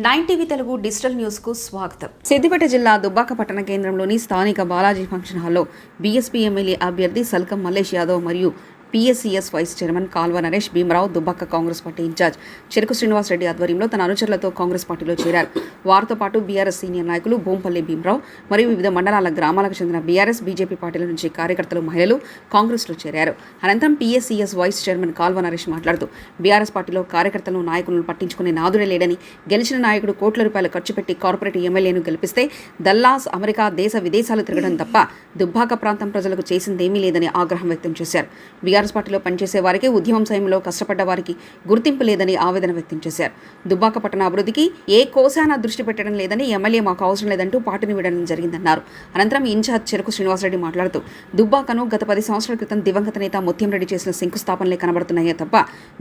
9 TV Telugu digital news కు స్వాగతం. సిద్దిపేట జిల్లా దుబ్బాక పట్టణ కేంద్రంలోని స్థానిక బాలాజీ ఫంక్షన్ హాల్లో బీఎస్పీ ఎమ్మెల్యే అభ్యర్థి సల్కం మల్లేష్ యాదవ్ మరియు PSCS వైస్ చైర్మన్ కాల్వ నరేష్ భీమరావు దుబ్బాక కాంగ్రెస్ పార్టీ ఇన్ఛార్జ్ చెరుకు శ్రీనివాస్ రెడ్డి ఆధ్వర్యంలో తన అనుచరులతో కాంగ్రెస్ పార్టీలో చేరారు. వారితో పాటు బీఆర్ఎస్ సీనియర్ నాయకులు బోంపల్లి భీమరావు మరియు వివిధ మండలాల గ్రామాలకు చెందిన బీఆర్ఎస్ బీజేపీ పార్టీల నుంచి కార్యకర్తలు మహిళలు కాంగ్రెస్లో చేరారు. అనంతరం PSCS వైస్ చైర్మన్ కాల్వ నరేష్ మాట్లాడుతూ బీఆర్ఎస్ పార్టీలో కార్యకర్తలను నాయకులను పట్టించుకునే నాదుడే లేడని, గెలిచిన నాయకుడు కోట్ల రూపాయలు ఖర్చు పెట్టి కార్పొరేట్ ఎమ్మెల్యేను గెలిపిస్తే దల్లాస్ అమెరికా దేశ విదేశాలు తిరగడం తప్ప దుబ్బాక ప్రాంతం ప్రజలకు చేసిందేమీ లేదని ఆగ్రహం వ్యక్తం చేశారు. బీఆర్ఎస్ పార్టీలో పనిచేసే వారికి ఉద్యమం సమయంలో కష్టపడ్డ వారికి గుర్తింపు లేదని ఆవేదన వ్యక్తం చేశారు. దుబ్బాక పట్టణ అభివృద్ధికి ఏ కోశాన దృష్టి పెట్టడం లేదని, ఎమ్మెల్యే మాకు అవసరం లేదంటూ పార్టీని వీడడం జరిగిందన్నారు. అనంతరం ఇన్ఛార్జ్ చెరుకు శ్రీనివాసరెడ్డి మాట్లాడుతూ దుబ్బాకను గత 10 సంవత్సరాల క్రితం దివంగత నేత ముత్యం రెడ్డి చేసిన శంకుస్థాపనలే కనబడుతున్నాయే తప్ప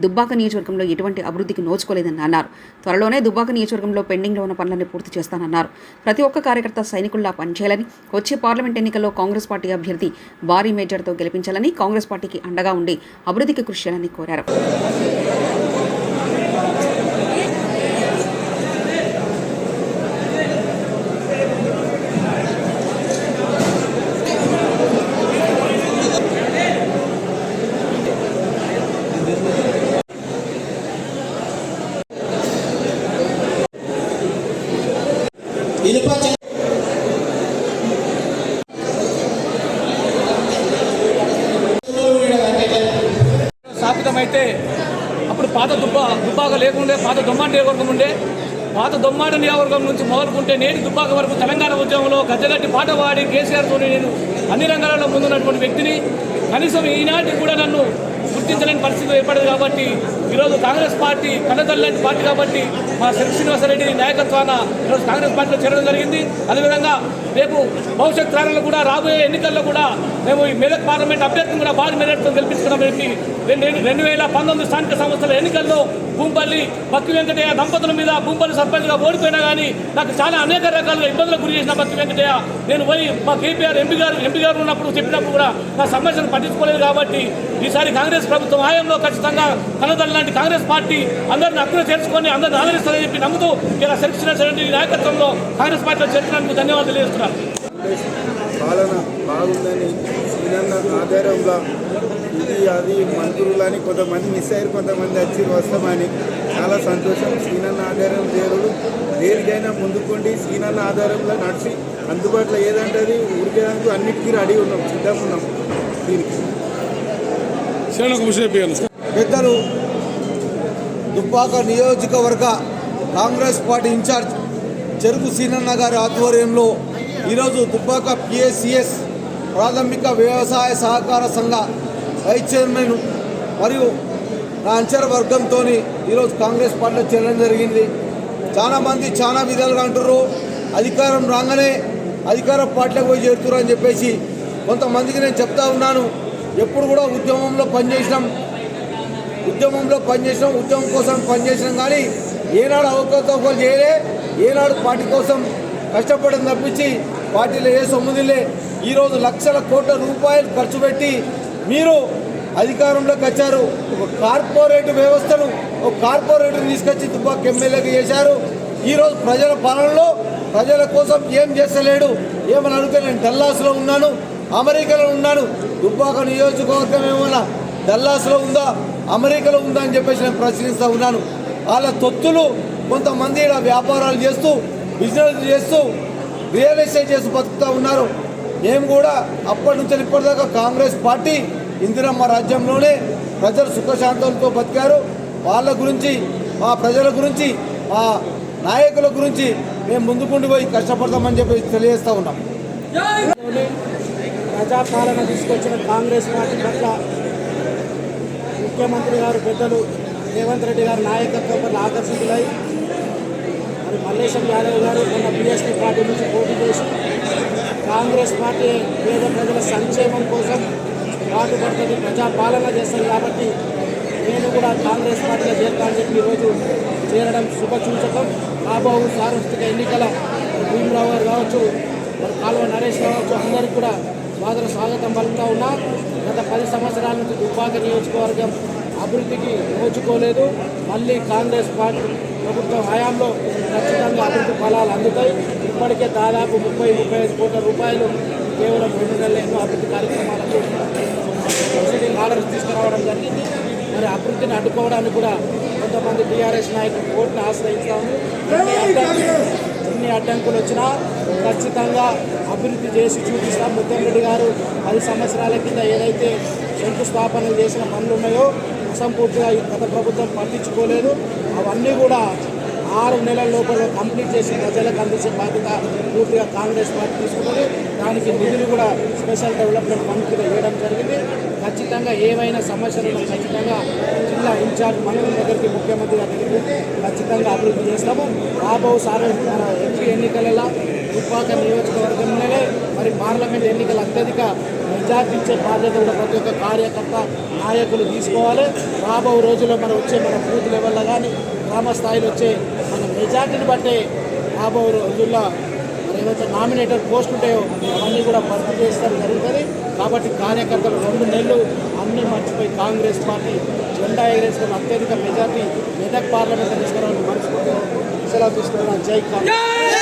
దుబ్బాక నియోజకవర్గంలో ఎటువంటి అభివృద్ధికి నోచుకోలేదని అన్నారు. త్వరలోనే దుబ్బాక నియోజకవర్గంలో పెండింగ్లో ఉన్న పనులన్నీ పూర్తి చేస్తానన్నారు. ప్రతి ఒక్క కార్యకర్త సైనికుల్లా పనిచేయాలని, వచ్చే పార్లమెంట్ ఎన్నికల్లో కాంగ్రెస్ పార్టీ అభ్యర్థి భారీ మేజర్తో గెలిపించాలని, కాంగ్రెస్ పార్టీకి అండగా ఉండి అభివృద్ధికి కృషి చేయాలని కోరారు. స్థాపితమైతే అప్పుడు పాత దుబ్బాక లేకుండే, పాత దొమ్మాడి నియోజకవర్గం ఉండే. పాత దొమ్మాడి నియోజకవర్గం నుంచి మొదలుకుంటే నేటి దుబ్బాక వరకు తెలంగాణ ఉద్యమంలో గద్దెగట్టి పాట పాడి కేసీఆర్తో నేను అన్ని రంగాలలో ముందున్నటువంటి వ్యక్తిని. కనీసం ఈనాటికి కూడా నన్ను గుర్తించలేని పరిస్థితి ఏర్పడదు. కాబట్టి ఈరోజు కాంగ్రెస్ పార్టీ కన్నతల్లాంటి పార్టీ కాబట్టి మా చెరుకు శ్రీనివాసరెడ్డి నాయకత్వాన ఈరోజు కాంగ్రెస్ పార్టీలో చేరడం జరిగింది. అదేవిధంగా రేపు భవిష్యత్ తరాలలో కూడా రాబోయే ఎన్నికల్లో కూడా మేము ఈ మెదక్ పార్లమెంట్ అభ్యర్థిని కూడా భారీ మెజార్టీతో గెలిపించుకున్నాం. 2019 స్థానిక సంస్థల ఎన్నికల్లో భూంపల్లి బక్కి వెంకటయ్య దంపతుల మీద భూంపల్లి సర్పంచ్గా ఓడిపోయినా కానీ నాకు చాలా అనేక రకాలుగా ఇబ్బందులకు గురి చేసిన బక్కి వెంకటయ్య నేను పోయి మా కేపీఆర్ ఎంపీ గారు ఉన్నప్పుడు చెప్పినప్పుడు కూడా నా సమస్యను పట్టించుకోలేదు. కాబట్టి ఈసారి కాంగ్రెస్ ప్రభుత్వం హయాంలో ఖచ్చితంగా కన్నదల్లి లాంటి కాంగ్రెస్ పార్టీ అందరిని అక్కున చేర్చుకొని అందరిని ఆదరిస్తారని చెప్పి నమ్ముతూ ఇలా చెరుకు శ్రీనివాసరెడ్డి నాయకత్వంలో కాంగ్రెస్ పార్టీలో చేర్చినందుకు ధన్యవాదాలు తెలియజేస్తున్నారు. పాలన బాగుందని సీనన్న ఆధారంగా ఇది అది మంత్రులని కొంతమంది మిస్ అయ్యారు, కొంతమంది వచ్చి వస్తామని చాలా సంతోషం. సీనన్న ఆధారం దేవుడు దేనికైనా ముందుకుండి సీనన్న ఆధారంలో నడిచి అందుబాటులో ఏదంటే ఊరికేదానికి అన్నిటికీ రెడీ ఉన్నాం, సిద్ధంగా ఉన్నాం. దీనికి పెద్దలు దుబ్బాక నియోజకవర్గ కాంగ్రెస్ పార్టీ ఇన్ఛార్జ్ చెరుకు సీనన్న గారి ఆధ్వర్యంలో ఈరోజు దుబ్బాక PSCS ప్రాథమిక వ్యవసాయ సహకార సంఘ వైస్ చైర్మన్ మరియు నా అంచర వర్గంతో ఈరోజు కాంగ్రెస్ పార్టీలో చేరడం జరిగింది. చాలామంది చాలా విధాలుగా అంటారు, అధికారం రాగానే అధికార పార్టీలకు పోయి చేరుతురు అని చెప్పేసి. కొంతమందికి నేను చెప్తా ఉన్నాను, ఎప్పుడు కూడా ఉద్యమంలో పనిచేసినాం, ఉద్యమం కోసం పనిచేసినాం. కానీ ఏనాడు అవకతవకలు చేయలే, ఏనాడు పార్టీ కోసం కష్టపడడం తప్పించి పార్టీలో ఏ సొమ్ముదిలే. ఈరోజు లక్షల కోట్ల రూపాయలు ఖర్చు పెట్టి మీరు అధికారంలోకి వచ్చారు. ఒక కార్పొరేట్ వ్యవస్థను, ఒక కార్పొరేట్ని తీసుకొచ్చి దుబ్బాక ఎమ్మెల్యేగా చేశారు. ఈరోజు ప్రజల పాలనలో ప్రజల కోసం ఏం చేస్తలేడు. ఏమని అడిగితే నేను డల్లాస్లో ఉన్నాను, అమెరికాలో ఉన్నాను. దుబ్బాక నియోజకవర్గం ఏమన్నా డల్లాస్లో ఉందా, అమెరికాలో ఉందా అని చెప్పేసి నేను ప్రశ్నిస్తూ ఉన్నాను. వాళ్ళ తొత్తులు కొంతమంది ఇలా వ్యాపారాలు చేస్తూ, బిజినెస్ చేస్తూ, రియల్ ఎస్టేట్ చేస్తూ బతుకుతూ ఉన్నారు. మేము కూడా అప్పటి నుంచి ఇప్పటిదాకా కాంగ్రెస్ పార్టీ ఇందిరమ్మ రాజ్యంలోనే ప్రజలు సుఖశాంతులతో బతికారు. వాళ్ళ గురించి, మా ప్రజల గురించి, మా నాయకుల గురించి మేము ముందుకుండి పోయి కష్టపడతామని చెప్పి తెలియజేస్తూ ఉన్నాం. ప్రజాపాలన తీసుకొచ్చిన కాంగ్రెస్ పార్టీ పట్ల ముఖ్యమంత్రి గారు పెద్దలు రేవంత్ రెడ్డి గారి నాయకత్వం పట్ల ఆకర్షితులై మరి మల్లేశం యాదవ్ గారు మొన్న BSP పార్టీ నుంచి పోటీ చేసి కాంగ్రెస్ పార్టీ పేద ప్రజల సంక్షేమం కోసం పాటుపడుతుంది, ప్రజాపాలన చేస్తుంది. కాబట్టి నేను కూడా కాంగ్రెస్ పార్టీలో చేరుతానని చెప్పి ఈరోజు చేరడం శుభసూచకం. రాబో సార్వత్రిక ఎన్నికల భీమరావు గారు కావచ్చు, మరి కాల్వ నరేష్ కావచ్చు, అందరికీ కూడా స్వాగతం పలుకుతూ ఉన్నా. గత 10 సంవత్సరాల నుంచి దుబ్బాక నియోజకవర్గం అభివృద్ధికి నోచుకోలేదు. మళ్ళీ కాంగ్రెస్ పార్టీ ప్రభుత్వం హయాంలో ఖచ్చితంగా అభివృద్ధి ఫలాలు అందుతాయి. ఇప్పటికే దాదాపు 30-35 కోట్ల రూపాయలు కేవలం 2 నెలలు ఎన్నో అభివృద్ధి కార్యక్రమాలకు సబ్సిడీ ఆర్డర్స్ తీసుకురావడం జరిగింది. మరి అభివృద్ధిని అడ్డుకోవడానికి కూడా కొంతమంది టీఆర్ఎస్ నాయకులు కోర్టును ఆశ్రయిస్తాము. ఎన్ని అడ్డంకులు వచ్చినా ఖచ్చితంగా అభివృద్ధి చేసి చూపిస్తాం. ముత్యంరెడ్డి గారు 10 సంవత్సరాల కింద ఏదైతే శంకుస్థాపనలు చేసిన పనులు ఉన్నాయో అసంపూర్తిగా గత ప్రభుత్వం పట్టించుకోలేదు. అవన్నీ కూడా 6 నెలల లోపల కంప్లీట్ చేసి ప్రజలకు అందించే బాధ్యత పూర్తిగా కాంగ్రెస్ పార్టీ తీసుకున్నది. దానికి నిధులు కూడా స్పెషల్ డెవలప్మెంట్ ఫండ్ కింద వేయడం జరిగింది. ఖచ్చితంగా ఏవైనా సమస్యలు ఖచ్చితంగా జిల్లా ఇన్ఛార్జ్ మంత్రుల దగ్గరికి ముఖ్యమంత్రి గారికి ఖచ్చితంగా అభివృద్ధి చేస్తాము. రాబో మన ఎంపీ ఎన్నికలలో దుబ్బాక నియోజకవర్గంలోనే మరి పార్లమెంట్ ఎన్నికలు అత్యధిక మెజార్టీ ఇచ్చే బాధ్యత కూడా ప్రతి ఒక్క కార్యకర్త నాయకులు తీసుకోవాలి. రాబో రోజుల్లో మన బూత్ లెవెల్లో కానీ గ్రామ స్థాయిలో వచ్చే మన మెజార్టీని బట్టే రాబో రోజుల్లో మరి ఏవైతే నామినేటర్ పోస్ట్ ఉంటాయో అవన్నీ కూడా భర్తీ చేస్తారు జరుగుతుంది. కాబట్టి కార్యకర్తలు 2 నెలలు అన్నీ మర్చిపోయి కాంగ్రెస్ పార్టీ జెండా ఎగరేసుకుని అత్యధిక మెజార్టీ మెదక్ పార్లమెంట్ తీసుకురావాలని మనస్ఫూర్తిగా సెలవు తీసుకున్నాను. జై కాంగ్రెస్.